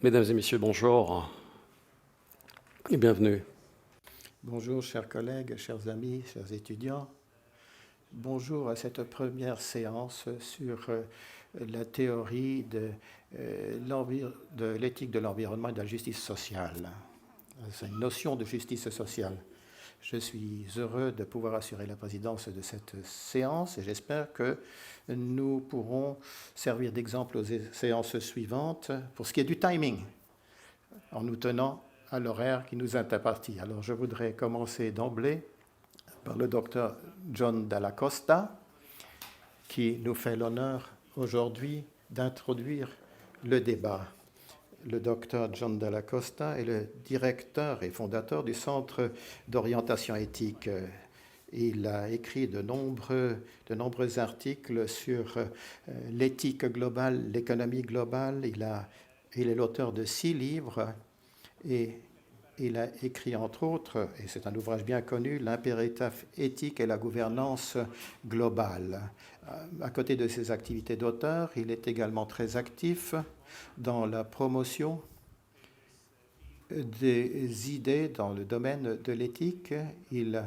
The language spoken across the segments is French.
Mesdames et messieurs, bonjour et bienvenue. Bonjour, chers collègues, chers amis, chers étudiants. Bonjour à cette première séance sur la théorie de l'éthique de l'environnement et de la justice sociale. C'est une notion de justice sociale. Je suis heureux de pouvoir assurer la présidence de cette séance et j'espère que nous pourrons servir d'exemple aux séances suivantes pour ce qui est du timing, en nous tenant à l'horaire qui nous est imparti. Alors je voudrais commencer d'emblée par le docteur John Dalla Costa, qui nous fait l'honneur aujourd'hui d'introduire le débat. Le docteur John Dalla Costa est le directeur et fondateur du Centre d'orientation éthique. Il a écrit de nombreux articles sur l'éthique globale, l'économie globale. Il est l'auteur de 6 livres et il a écrit entre autres, et c'est un ouvrage bien connu, L'impératif éthique et la gouvernance globale. À côté de ses activités d'auteur, il est également très actif dans la promotion des idées dans le domaine de l'éthique. Il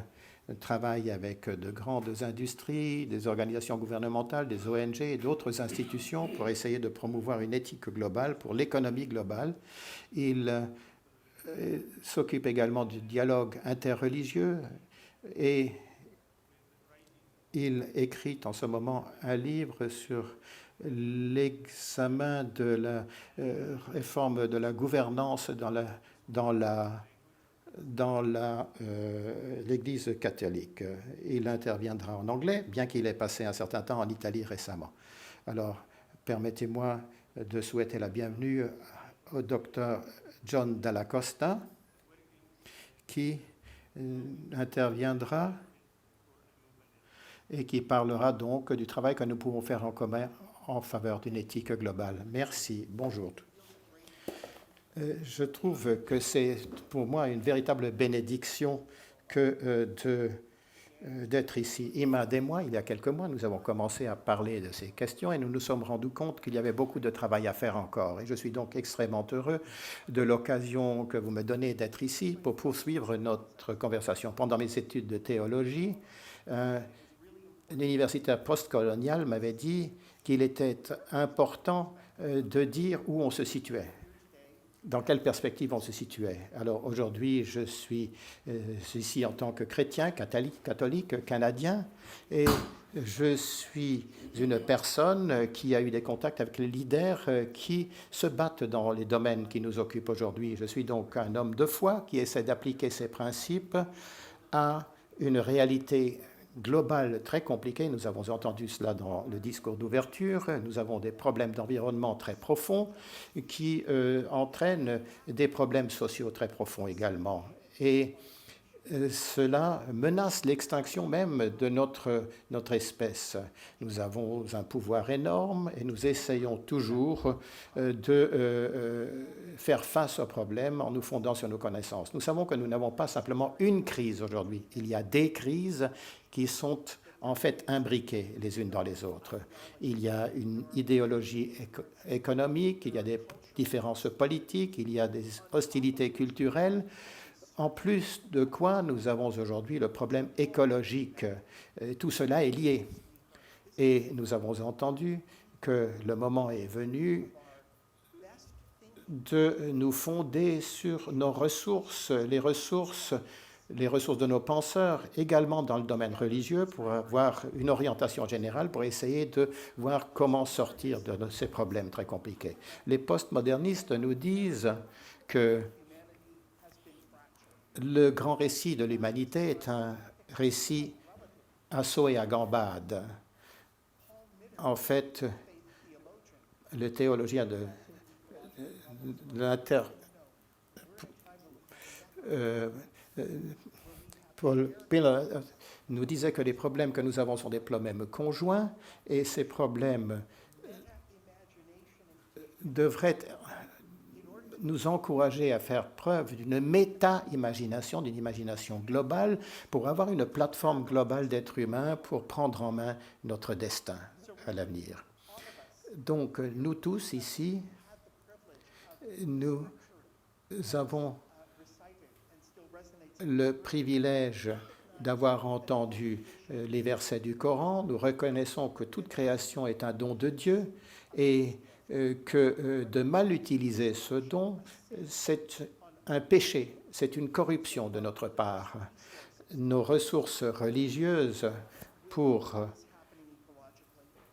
travaille avec de grandes industries, des organisations gouvernementales, des ONG et d'autres institutions pour essayer de promouvoir une éthique globale pour l'économie globale. Il s'occupe également du dialogue interreligieux et il écrit en ce moment un livre sur l'examen de la réforme de la gouvernance dans l'Église catholique. Il interviendra en anglais, bien qu'il ait passé un certain temps en Italie récemment. Alors, permettez-moi de souhaiter la bienvenue au docteur John Dalla Costa, qui interviendra et qui parlera donc du travail que nous pouvons faire en commun en faveur d'une éthique globale. Merci, bonjour. Je trouve que c'est pour moi une véritable bénédiction d'être ici. Imad et moi, il y a quelques mois, nous avons commencé à parler de ces questions et nous nous sommes rendus compte qu'il y avait beaucoup de travail à faire encore. Et je suis donc extrêmement heureux de l'occasion que vous me donnez d'être ici pour poursuivre notre conversation. Pendant mes études de théologie, un universitaire postcolonial m'avait dit qu'il était important de dire où on se situait, dans quelle perspective on se situait. Alors aujourd'hui, je suis ici en tant que chrétien, catholique, canadien, et je suis une personne qui a eu des contacts avec les leaders qui se battent dans les domaines qui nous occupent aujourd'hui. Je suis donc un homme de foi qui essaie d'appliquer ces principes à une réalité globale très compliquée. Nous avons entendu cela dans le discours d'ouverture. Nous avons des problèmes d'environnement très profonds qui entraînent des problèmes sociaux très profonds également. Et cela menace l'extinction même de notre espèce. Nous avons un pouvoir énorme et nous essayons toujours de faire face aux problèmes en nous fondant sur nos connaissances. Nous savons que nous n'avons pas simplement une crise aujourd'hui. Il y a des crises qui sont en fait imbriquées les unes dans les autres. Il y a une idéologie économique, il y a des différences politiques, il y a des hostilités culturelles. En plus de quoi, nous avons aujourd'hui le problème écologique. Tout cela est lié. Et nous avons entendu que le moment est venu de nous fonder sur nos ressources, les ressources de nos penseurs, également dans le domaine religieux, pour avoir une orientation générale, pour essayer de voir comment sortir de ces problèmes très compliqués. Les postmodernistes nous disent que le grand récit de l'humanité est un récit à saut et à gambade. En fait, le théologien de Paul Piller nous disait que les problèmes que nous avons sont des problèmes conjoints et ces problèmes devraient nous encourager à faire preuve d'une méta-imagination, d'une imagination globale, pour avoir une plateforme globale d'êtres humains pour prendre en main notre destin à l'avenir. Donc, nous tous ici, Nous avons le privilège d'avoir entendu les versets du Coran. Nous reconnaissons que toute création est un don de Dieu et que de mal utiliser ce don, c'est un péché, c'est une corruption de notre part. Nos ressources religieuses pour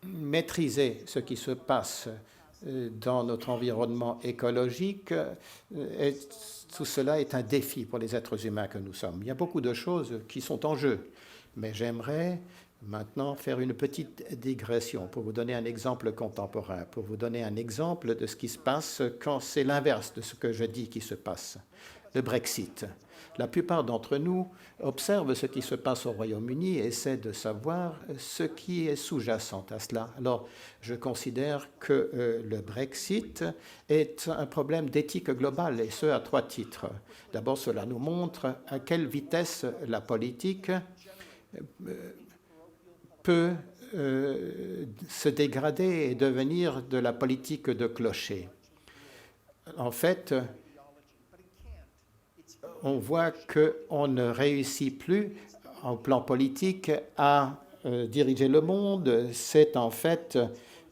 maîtriser ce qui se passe dans notre environnement écologique, tout cela est un défi pour les êtres humains que nous sommes. Il y a beaucoup de choses qui sont en jeu, mais j'aimerais maintenant faire une petite digression pour vous donner un exemple contemporain, pour vous donner un exemple de ce qui se passe quand c'est l'inverse de ce que je dis qui se passe, le Brexit. La plupart d'entre nous observent ce qui se passe au Royaume-Uni et essaient de savoir ce qui est sous-jacent à cela. Alors, je considère que le Brexit est un problème d'éthique globale, et ce à 3 titres. D'abord, cela nous montre à quelle vitesse la politique peut se dégrader et devenir de la politique de clocher. En fait, on voit qu'on ne réussit plus, en plan politique, à diriger le monde. C'est en fait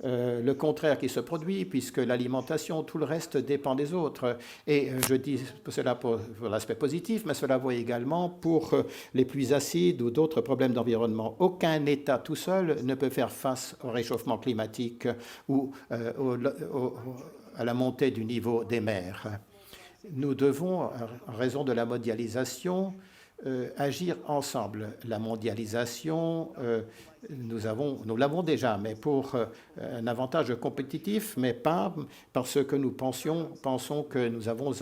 le contraire qui se produit, puisque l'alimentation, tout le reste dépend des autres. Et je dis cela pour l'aspect positif, mais cela vaut également pour les pluies acides ou d'autres problèmes d'environnement. Aucun État tout seul ne peut faire face au réchauffement climatique ou à la montée du niveau des mers. Nous devons, en raison de la mondialisation, agir ensemble. La mondialisation, nous l'avons déjà, mais pour un avantage compétitif, mais pas parce que nous pensons que nous avons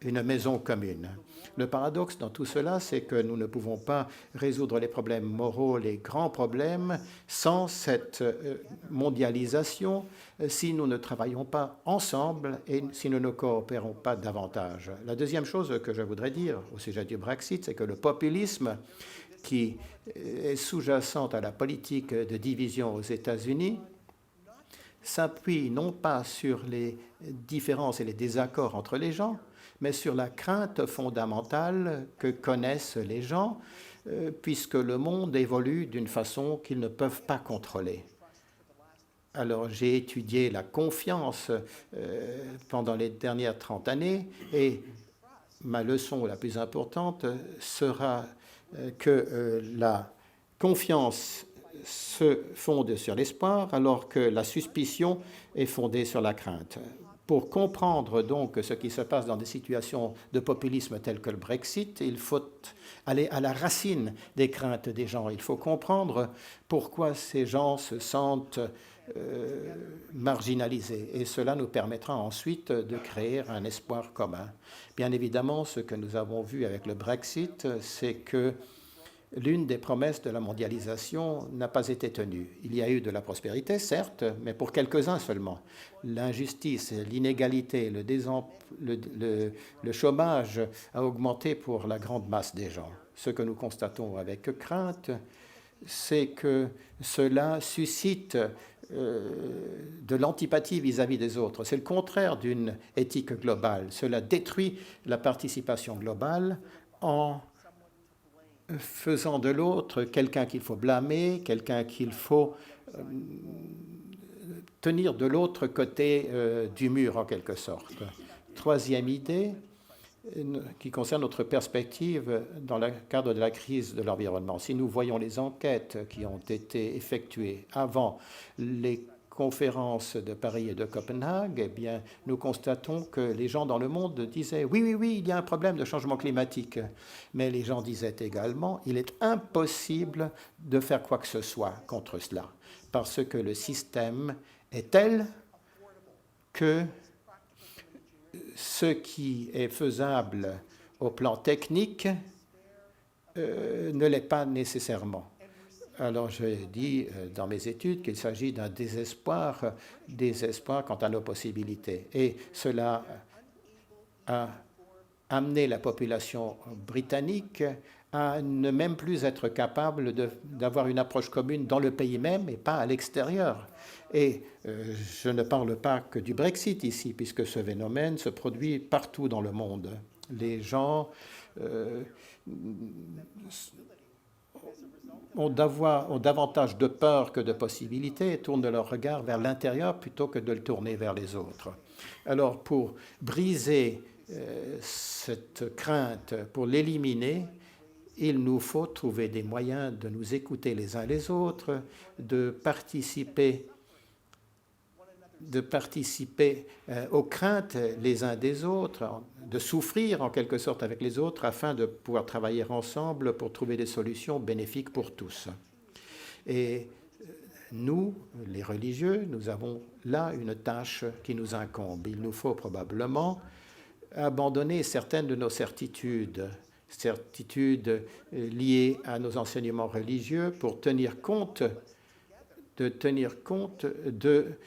une maison commune. Le paradoxe dans tout cela, c'est que nous ne pouvons pas résoudre les problèmes moraux, les grands problèmes, sans cette mondialisation, si nous ne travaillons pas ensemble et si nous ne coopérons pas davantage. La deuxième chose que je voudrais dire au sujet du Brexit, c'est que le populisme qui est sous-jacent à la politique de division aux États-Unis s'appuie non pas sur les différences et les désaccords entre les gens, mais sur la crainte fondamentale que connaissent les gens, puisque le monde évolue d'une façon qu'ils ne peuvent pas contrôler. Alors, j'ai étudié la confiance pendant les dernières 30 années, et ma leçon la plus importante sera que la confiance se fonde sur l'espoir, alors que la suspicion est fondée sur la crainte. Pour comprendre donc ce qui se passe dans des situations de populisme telles que le Brexit, il faut aller à la racine des craintes des gens. Il faut comprendre pourquoi ces gens se sentent marginalisés. Et cela nous permettra ensuite de créer un espoir commun. Bien évidemment, ce que nous avons vu avec le Brexit, c'est que l'une des promesses de la mondialisation n'a pas été tenue. Il y a eu de la prospérité, certes, mais pour quelques-uns seulement. L'injustice, l'inégalité, le chômage a augmenté pour la grande masse des gens. Ce que nous constatons avec crainte, c'est que cela suscite de l'antipathie vis-à-vis des autres. C'est le contraire d'une éthique globale. Cela détruit la participation globale en faisant de l'autre quelqu'un qu'il faut blâmer, quelqu'un qu'il faut tenir de l'autre côté du mur en quelque sorte. Troisième idée qui concerne notre perspective dans le cadre de la crise de l'environnement. Si nous voyons les enquêtes qui ont été effectuées avant les conférences de Paris et de Copenhague, eh bien, nous constatons que les gens dans le monde disaient oui, il y a un problème de changement climatique. Mais les gens disaient également il est impossible de faire quoi que ce soit contre cela, parce que le système est tel que ce qui est faisable au plan technique ne l'est pas nécessairement. Alors, j'ai dit dans mes études qu'il s'agit d'un désespoir quant à nos possibilités. Et cela a amené la population britannique à ne même plus être capable d'avoir une approche commune dans le pays même et pas à l'extérieur. Et je ne parle pas que du Brexit ici, puisque ce phénomène se produit partout dans le monde. Les gens ont davantage de peur que de possibilités et tournent leur regard vers l'intérieur plutôt que de le tourner vers les autres. Alors, pour briser cette crainte, pour l'éliminer, il nous faut trouver des moyens de nous écouter les uns les autres, de participer aux craintes les uns des autres, de souffrir en quelque sorte avec les autres afin de pouvoir travailler ensemble pour trouver des solutions bénéfiques pour tous. Et nous, les religieux, nous avons là une tâche qui nous incombe. Il nous faut probablement abandonner certaines de nos certitudes liées à nos enseignements religieux pour tenir compte de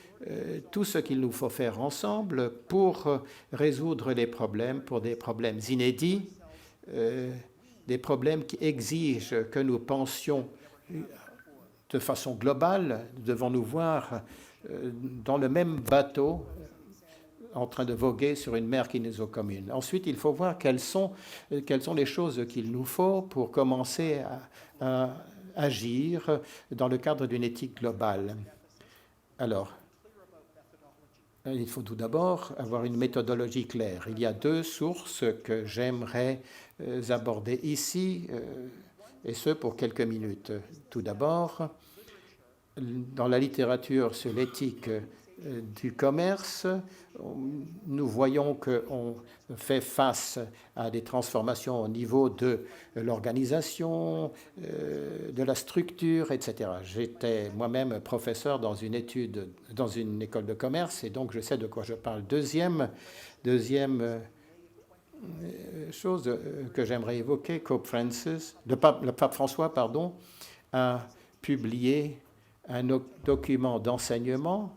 tout ce qu'il nous faut faire ensemble pour résoudre les problèmes, pour des problèmes inédits, des problèmes qui exigent que nous pensions de façon globale. Nous devons nous voir dans le même bateau en train de voguer sur une mer qui nous est commune. Ensuite, il faut voir quelles sont les choses qu'il nous faut pour commencer à agir dans le cadre d'une éthique globale. Alors, il faut tout d'abord avoir une méthodologie claire. Il y a 2 sources que j'aimerais aborder ici, et ce pour quelques minutes. Tout d'abord, dans la littérature sur l'éthique du commerce, nous voyons qu'on fait face à des transformations au niveau de l'organisation, de la structure, etc. J'étais moi-même professeur dans une école de commerce, et donc je sais de quoi je parle. Deuxième chose que j'aimerais évoquer, le pape François, a publié un document d'enseignement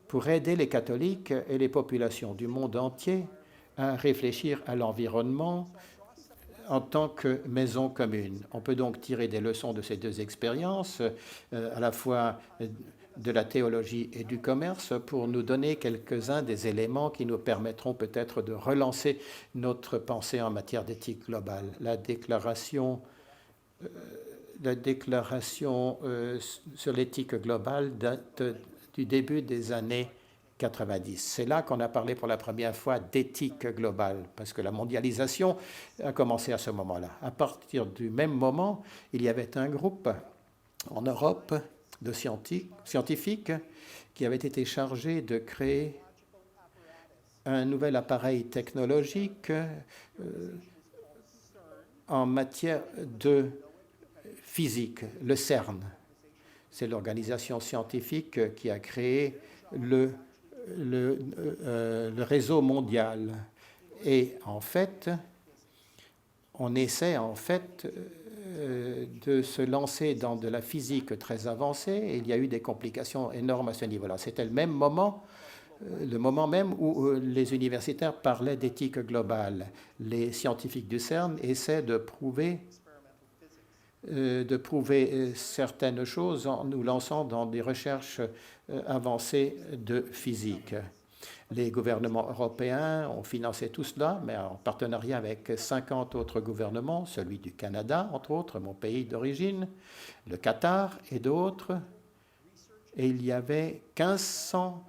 pour aider les catholiques et les populations du monde entier à réfléchir à l'environnement en tant que maison commune. On peut donc tirer des leçons de ces 2 expériences, à la fois de la théologie et du commerce, pour nous donner quelques-uns des éléments qui nous permettront peut-être de relancer notre pensée en matière d'éthique globale. La déclaration sur l'éthique globale date du début des années 90. C'est là qu'on a parlé pour la première fois d'éthique globale, parce que la mondialisation a commencé à ce moment-là. À partir du même moment, il y avait un groupe en Europe de scientifiques qui avait été chargé de créer un nouvel appareil technologique en matière de physique, le CERN. C'est l'organisation scientifique qui a créé le réseau mondial. Et en fait, on essaie de se lancer dans de la physique très avancée, et il y a eu des complications énormes à ce niveau-là. C'était le moment même où les universitaires parlaient d'éthique globale. Les scientifiques du CERN essaient de prouver certaines choses en nous lançant dans des recherches avancées de physique. Les gouvernements européens ont financé tout cela, mais en partenariat avec 50 autres gouvernements, celui du Canada, entre autres, mon pays d'origine, le Qatar et d'autres. Et il y avait 1500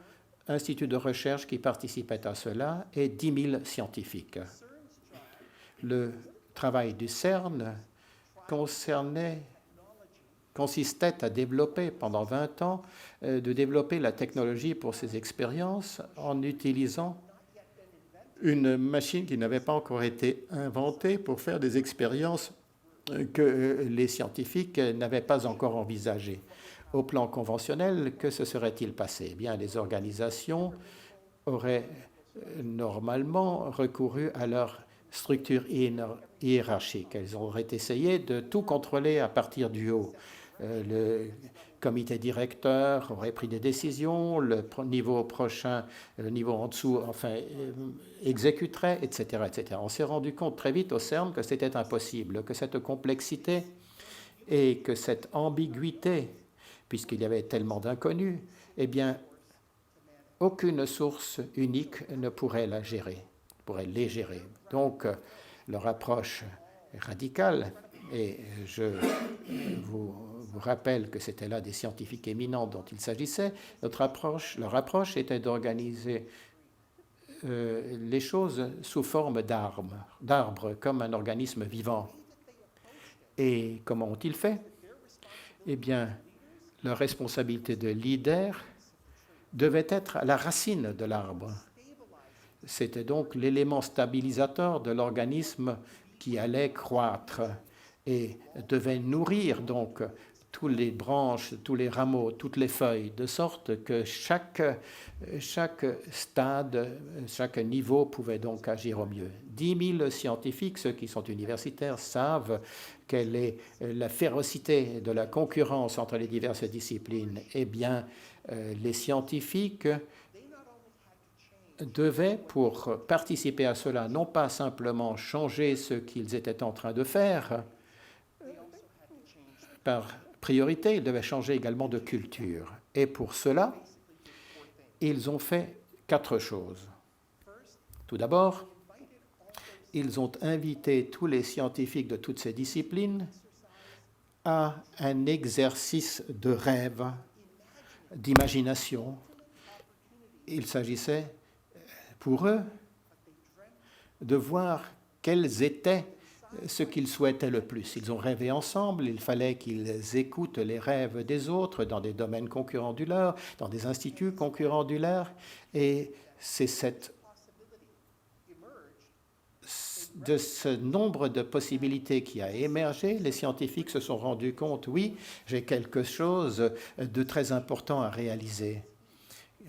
instituts de recherche qui participaient à cela et 10 000 scientifiques. Le travail du CERN consistait à développer pendant 20 ans, de développer la technologie pour ces expériences en utilisant une machine qui n'avait pas encore été inventée pour faire des expériences que les scientifiques n'avaient pas encore envisagées. Au plan conventionnel, que se serait-il passé? Eh bien, les organisations auraient normalement recouru à leur structure hiérarchique. Elles auraient essayé de tout contrôler à partir du haut. le comité directeur aurait pris des décisions, le niveau prochain, le niveau en dessous, enfin, exécuterait, etc., etc. On s'est rendu compte très vite au CERN que c'était impossible, que cette complexité et que cette ambiguïté, puisqu'il y avait tellement d'inconnus, eh bien, aucune source unique ne pourrait la gérer, pourrait les gérer. Donc, leur approche est radicale, et je vous rappelle que c'était là des scientifiques éminents dont il s'agissait. Leur approche était d'organiser les choses sous forme d'arbres, comme un organisme vivant. Et comment ont-ils fait? Eh bien, leur responsabilité de leader devait être à la racine de l'arbre. C'était donc l'élément stabilisateur de l'organisme qui allait croître et devait nourrir donc toutes les branches, tous les rameaux, toutes les feuilles, de sorte que chaque stade, chaque niveau pouvait donc agir au mieux. 10 000 scientifiques, ceux qui sont universitaires, savent quelle est la férocité de la concurrence entre les diverses disciplines. Eh bien, les scientifiques devaient, pour participer à cela, non pas simplement changer ce qu'ils étaient en train de faire, par priorité, ils devaient changer également de culture. Et pour cela, ils ont fait 4 choses. Tout d'abord, ils ont invité tous les scientifiques de toutes ces disciplines à un exercice de rêve, d'imagination. Il s'agissait pour eux de voir quels étaient ce qu'ils souhaitaient le plus. Ils ont rêvé ensemble, il fallait qu'ils écoutent les rêves des autres dans des domaines concurrents du leur, dans des instituts concurrents du leur, et c'est de ce nombre de possibilités qui a émergé, les scientifiques se sont rendus compte, oui, j'ai quelque chose de très important à réaliser.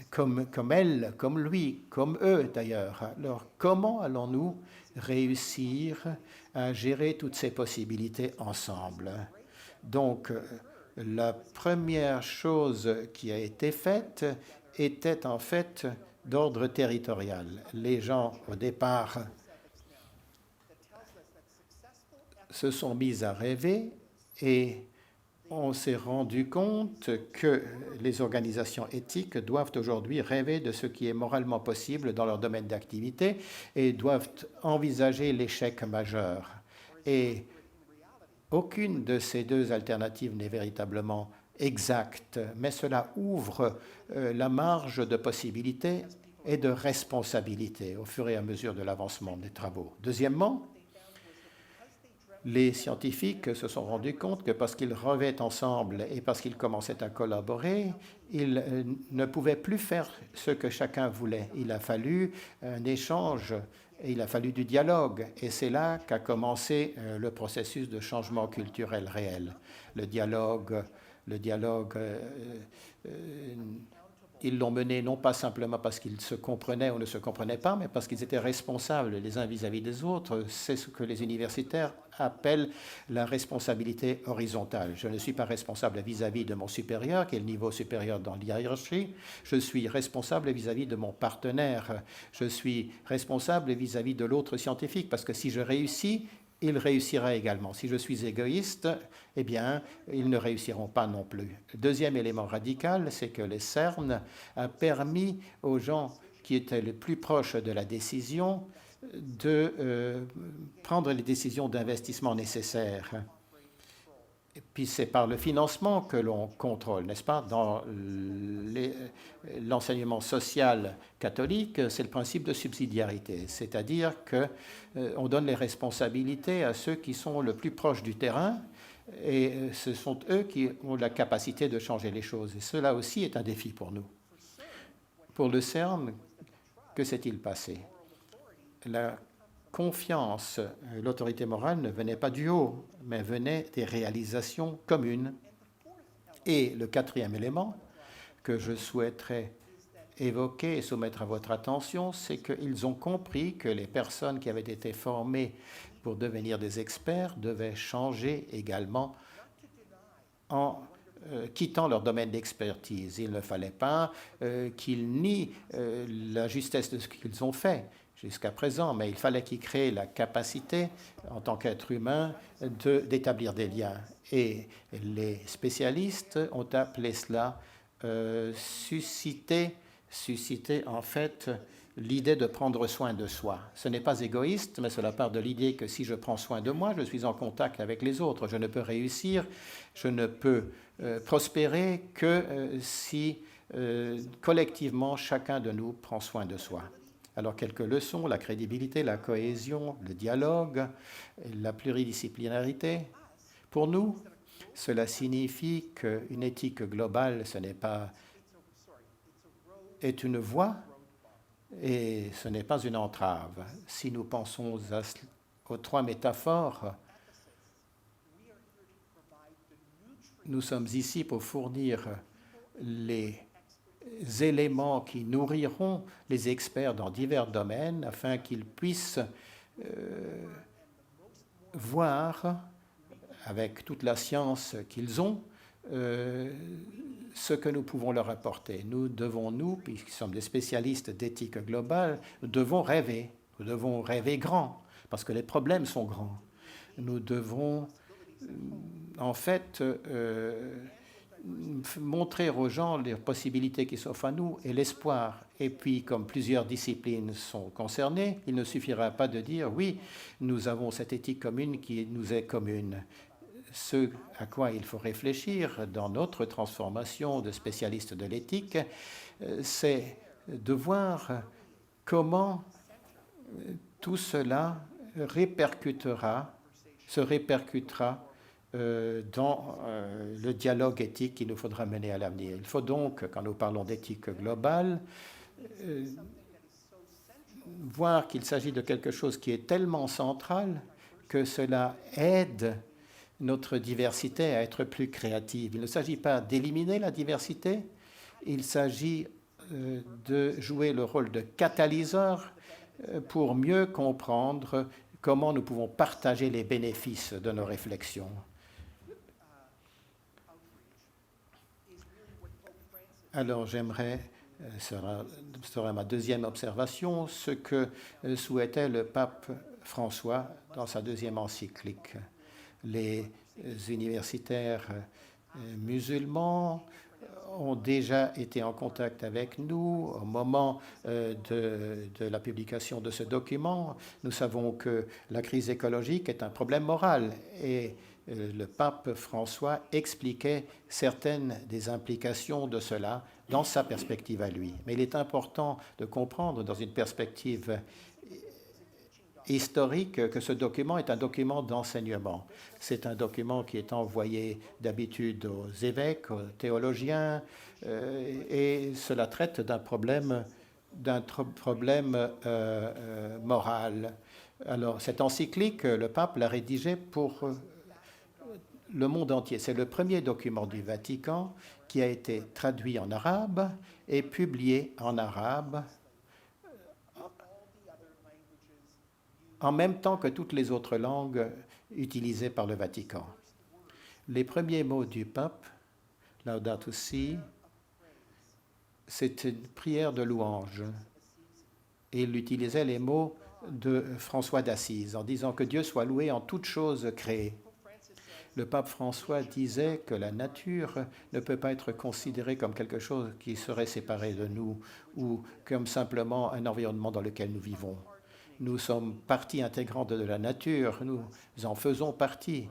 Comme elle, comme lui, comme eux d'ailleurs. Alors, comment allons-nous réussir à gérer toutes ces possibilités ensemble? Donc, la première chose qui a été faite était en fait d'ordre territorial. Les gens, au départ, se sont mis à rêver et on s'est rendu compte que les organisations éthiques doivent aujourd'hui rêver de ce qui est moralement possible dans leur domaine d'activité et doivent envisager l'échec majeur. Et aucune de ces deux alternatives n'est véritablement exacte, mais cela ouvre la marge de possibilités et de responsabilités au fur et à mesure de l'avancement des travaux. Deuxièmement, les scientifiques se sont rendus compte que parce qu'ils rêvaient ensemble et parce qu'ils commençaient à collaborer, ils ne pouvaient plus faire ce que chacun voulait. Il a fallu un échange et il a fallu du dialogue. Et c'est là qu'a commencé le processus de changement culturel réel. Le dialogue ils l'ont mené non pas simplement parce qu'ils se comprenaient ou ne se comprenaient pas, mais parce qu'ils étaient responsables les uns vis-à-vis des autres. C'est ce que les universitaires appellent la responsabilité horizontale. Je ne suis pas responsable vis-à-vis de mon supérieur, qui est le niveau supérieur dans la hiérarchie. Je suis responsable vis-à-vis de mon partenaire. Je suis responsable vis-à-vis de l'autre scientifique, parce que si je réussis, il réussira également. Si je suis égoïste, eh bien, ils ne réussiront pas non plus. Le deuxième élément radical, c'est que le CERN a permis aux gens qui étaient les plus proches de la décision de prendre les décisions d'investissement nécessaires. Et puis c'est par le financement que l'on contrôle, n'est-ce pas? Dans l'enseignement social catholique, c'est le principe de subsidiarité, c'est-à-dire qu'on donne les responsabilités à ceux qui sont le plus proches du terrain, et ce sont eux qui ont la capacité de changer les choses. Et cela aussi est un défi pour nous. Pour le CERN, que s'est-il passé? La confiance, l'autorité morale ne venait pas du haut, mais venait des réalisations communes. Et le quatrième élément que je souhaiterais évoquer et soumettre à votre attention, c'est qu'ils ont compris que les personnes qui avaient été formées pour devenir des experts devaient changer également en quittant leur domaine d'expertise. Il ne fallait pas qu'ils nient la justesse de ce qu'ils ont fait jusqu'à présent, mais il fallait qu'ils créent la capacité, en tant qu'être humain, d'établir des liens. Et les spécialistes ont appelé cela susciter en fait l'idée de prendre soin de soi. Ce n'est pas égoïste, mais cela part de l'idée que si je prends soin de moi, je suis en contact avec les autres. Je ne peux réussir, je ne peux prospérer que si collectivement chacun de nous prend soin de soi. Alors quelques leçons: la crédibilité, la cohésion, le dialogue, la pluridisciplinarité. Pour nous, cela signifie qu'une éthique globale, ce n'est pas est une voie et ce n'est pas une entrave. Si nous pensons aux trois métaphores, nous sommes ici pour fournir les éléments qui nourriront les experts dans divers domaines afin qu'ils puissent voir, avec toute la science qu'ils ont, ce que nous pouvons leur apporter. Nous, puisque nous sommes des spécialistes d'éthique globale, nous devons rêver grand, parce que les problèmes sont grands. Nous devons en fait montrer aux gens les possibilités qui s'offrent à nous et l'espoir. Et puis, comme plusieurs disciplines sont concernées, il ne suffira pas de dire « oui, nous avons cette éthique commune qui nous est commune ». Ce à quoi il faut réfléchir dans notre transformation de spécialistes de l'éthique, c'est de voir comment tout cela se répercutera dans le dialogue éthique qu'il nous faudra mener à l'avenir. Il faut donc, quand nous parlons d'éthique globale, voir qu'il s'agit de quelque chose qui est tellement central que cela aide notre diversité à être plus créative. Il ne s'agit pas d'éliminer la diversité, il s'agit de jouer le rôle de catalyseur pour mieux comprendre comment nous pouvons partager les bénéfices de nos réflexions. Alors j'aimerais, ce sera ma deuxième observation, ce que souhaitait le pape François dans sa deuxième encyclique. Les universitaires musulmans ont déjà été en contact avec nous au moment de la publication de ce document. Nous savons que la crise écologique est un problème moral et le pape François expliquait certaines des implications de cela dans sa perspective à lui. Mais il est important de comprendre dans une perspective historique que ce document est un document d'enseignement. C'est un document qui est envoyé d'habitude aux évêques, aux théologiens, et cela traite d'un problème moral. Alors, cette encyclique, le pape l'a rédigée pour le monde entier. C'est le premier document du Vatican qui a été traduit en arabe et publié en arabe en même temps que toutes les autres langues utilisées par le Vatican. Les premiers mots du pape, Laudato Si, c'est une prière de louange. Et il utilisait les mots de François d'Assise en disant que Dieu soit loué en toutes choses créées. Le pape François disait que la nature ne peut pas être considérée comme quelque chose qui serait séparé de nous ou comme simplement un environnement dans lequel nous vivons. Nous sommes partie intégrante de la nature, nous en faisons partie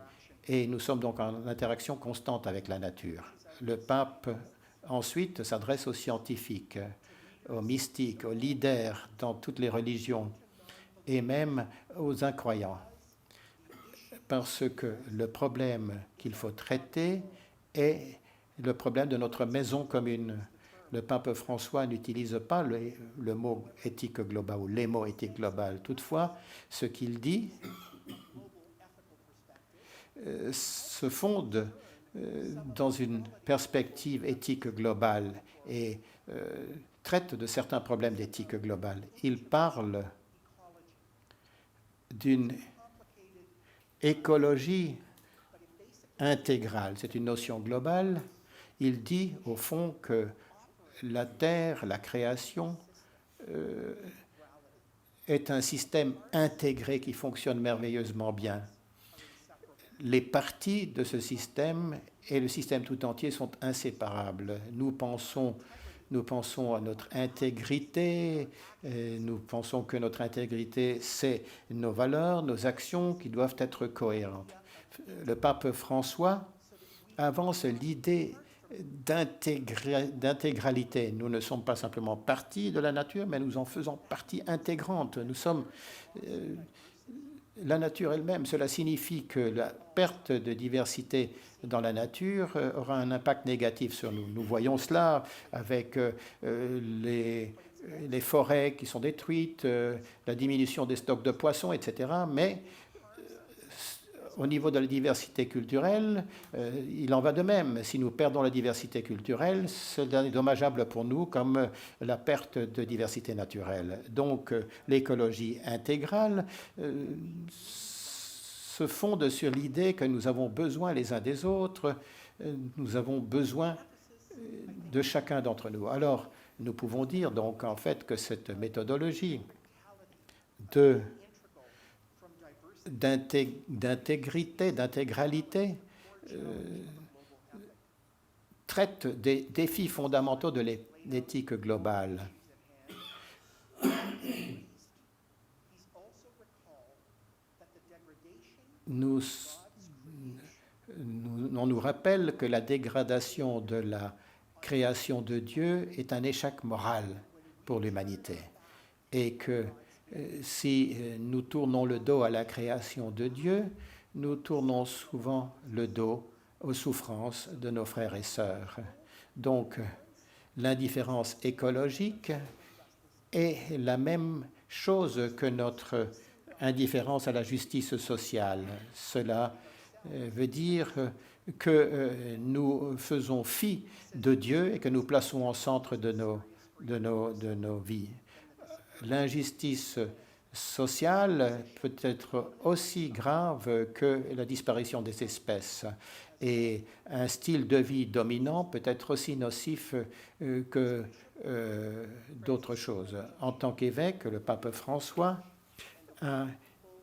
et nous sommes donc en interaction constante avec la nature. Le pape ensuite s'adresse aux scientifiques, aux mystiques, aux leaders dans toutes les religions et même aux incroyants. Parce que le problème qu'il faut traiter est le problème de notre maison commune. Le pape François n'utilise pas le mot éthique globale ou les mots éthique globale. Toutefois, ce qu'il dit se fonde dans une perspective éthique globale et traite de certains problèmes d'éthique globale. Il parle d'une écologie intégrale. C'est une notion globale. Il dit au fond que la Terre, la création, est un système intégré qui fonctionne merveilleusement bien. Les parties de ce système et le système tout entier sont inséparables. Nous pensons à notre intégrité, nous pensons que notre intégrité, c'est nos valeurs, nos actions qui doivent être cohérentes. Le pape François avance l'idée d'intégralité. Nous ne sommes pas simplement partie de la nature, mais nous en faisons partie intégrante. Nous sommes la nature elle-même. Cela signifie que la perte de diversité dans la nature aura un impact négatif sur nous. Nous voyons cela avec les forêts qui sont détruites, la diminution des stocks de poissons, etc. Mais au niveau de la diversité culturelle, il en va de même. Si nous perdons la diversité culturelle, cela est dommageable pour nous comme la perte de diversité naturelle. Donc l'écologie intégrale se fonde sur l'idée que nous avons besoin les uns des autres, nous avons besoin de chacun d'entre nous. Alors nous pouvons dire donc en fait que cette méthodologie d'intégrité, d'intégralité, traite des défis fondamentaux de l'éthique globale. On nous rappelle que la dégradation de la création de Dieu est un échec moral pour l'humanité et que si nous tournons le dos à la création de Dieu, nous tournons souvent le dos aux souffrances de nos frères et sœurs. Donc, l'indifférence écologique est la même chose que notre indifférence à la justice sociale. Cela veut dire que nous faisons fi de Dieu et que nous plaçons au centre de nos vies. L'injustice sociale peut être aussi grave que la disparition des espèces. Et un style de vie dominant peut être aussi nocif que d'autres choses. En tant qu'évêque, le pape François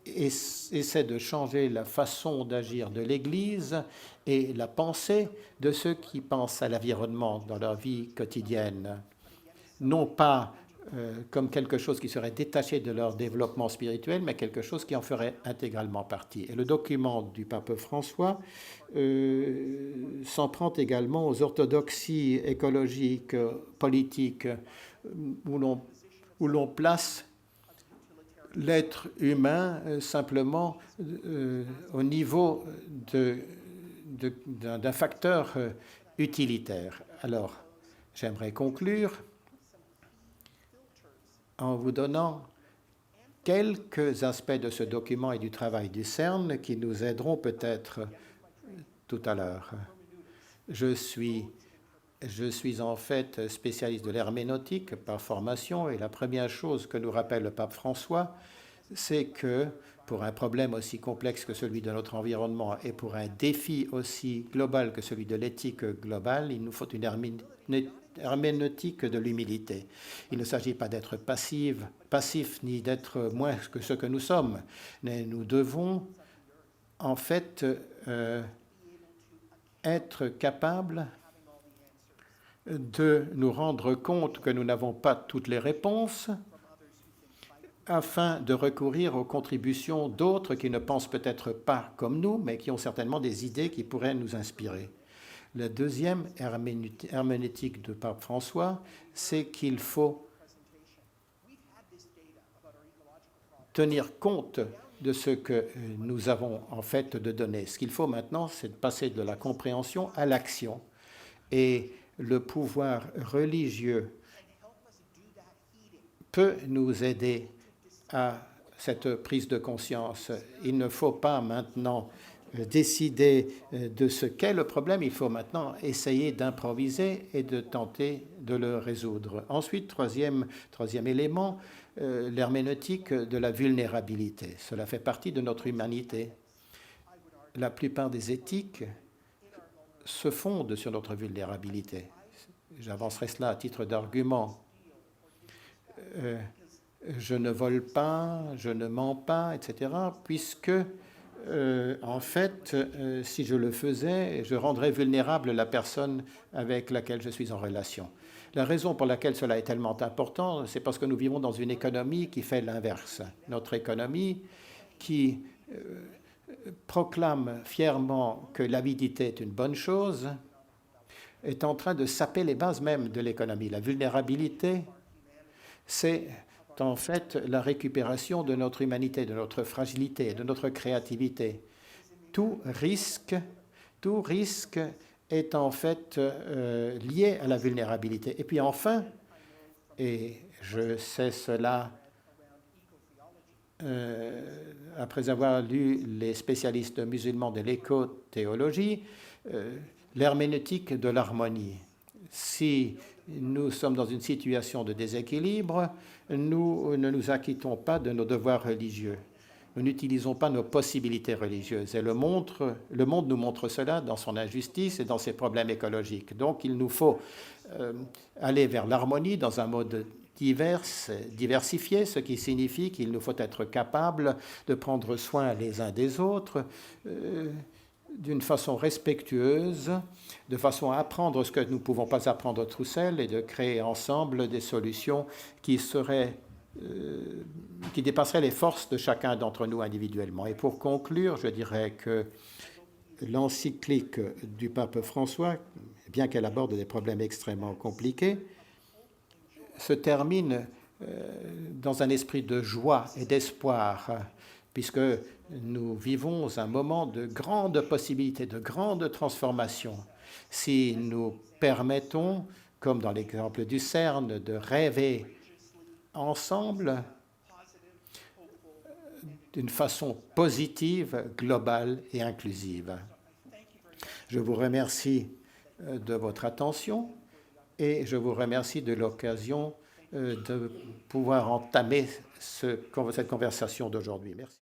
essaie de changer la façon d'agir de l'Église et la pensée de ceux qui pensent à l'environnement dans leur vie quotidienne. Non pas comme quelque chose qui serait détaché de leur développement spirituel, mais quelque chose qui en ferait intégralement partie. Et le document du pape François s'en prend également aux orthodoxies écologiques, politiques, où l'on place l'être humain simplement au niveau d'un facteur utilitaire. Alors, j'aimerais conclure en vous donnant quelques aspects de ce document et du travail du CERN qui nous aideront peut-être tout à l'heure. Je suis en fait spécialiste de l'herméneutique par formation et la première chose que nous rappelle le pape François, c'est que pour un problème aussi complexe que celui de notre environnement et pour un défi aussi global que celui de l'éthique globale, il nous faut une herméneutique de l'humilité. Il ne s'agit pas d'être passif ni d'être moins que ce que nous sommes, mais nous devons en fait être capables de nous rendre compte que nous n'avons pas toutes les réponses afin de recourir aux contributions d'autres qui ne pensent peut-être pas comme nous, mais qui ont certainement des idées qui pourraient nous inspirer. La deuxième herméneutique de pape François, c'est qu'il faut tenir compte de ce que nous avons en fait de données. Ce qu'il faut maintenant, c'est de passer de la compréhension à l'action. Et le pouvoir religieux peut nous aider à cette prise de conscience. Il ne faut pas maintenant décider de ce qu'est le problème, il faut maintenant essayer d'improviser et de tenter de le résoudre. Ensuite, troisième élément, l'herméneutique de la vulnérabilité. Cela fait partie de notre humanité. La plupart des éthiques se fonde sur notre vulnérabilité. J'avancerai cela à titre d'argument. Je ne vole pas, je ne mens pas, etc., puisque, en fait, si je le faisais, je rendrais vulnérable la personne avec laquelle je suis en relation. La raison pour laquelle cela est tellement important, c'est parce que nous vivons dans une économie qui fait l'inverse. Notre économie qui proclame fièrement que l'avidité est une bonne chose, est en train de saper les bases même de l'économie. La vulnérabilité, c'est en fait la récupération de notre humanité, de notre fragilité, de notre créativité. Tout risque est en fait lié à la vulnérabilité. Et puis enfin, et je sais cela après avoir lu les spécialistes musulmans de l'éco-théologie, l'herméneutique de l'harmonie. Si nous sommes dans une situation de déséquilibre, nous ne nous acquittons pas de nos devoirs religieux. Nous n'utilisons pas nos possibilités religieuses. Et le monde nous montre cela dans son injustice et dans ses problèmes écologiques. Donc il nous faut aller vers l'harmonie dans un mode diversifié, ce qui signifie qu'il nous faut être capables de prendre soin les uns des autres d'une façon respectueuse, de façon à apprendre ce que nous ne pouvons pas apprendre tout seuls et de créer ensemble des solutions qui dépasseraient les forces de chacun d'entre nous individuellement. Et pour conclure, je dirais que l'encyclique du pape François, bien qu'elle aborde des problèmes extrêmement compliqués, se termine dans un esprit de joie et d'espoir, puisque nous vivons un moment de grandes possibilités, de grandes transformations. Si nous permettons, comme dans l'exemple du CERN, de rêver ensemble d'une façon positive, globale et inclusive. Je vous remercie de votre attention et je vous remercie de l'occasion de pouvoir entamer cette conversation d'aujourd'hui. Merci.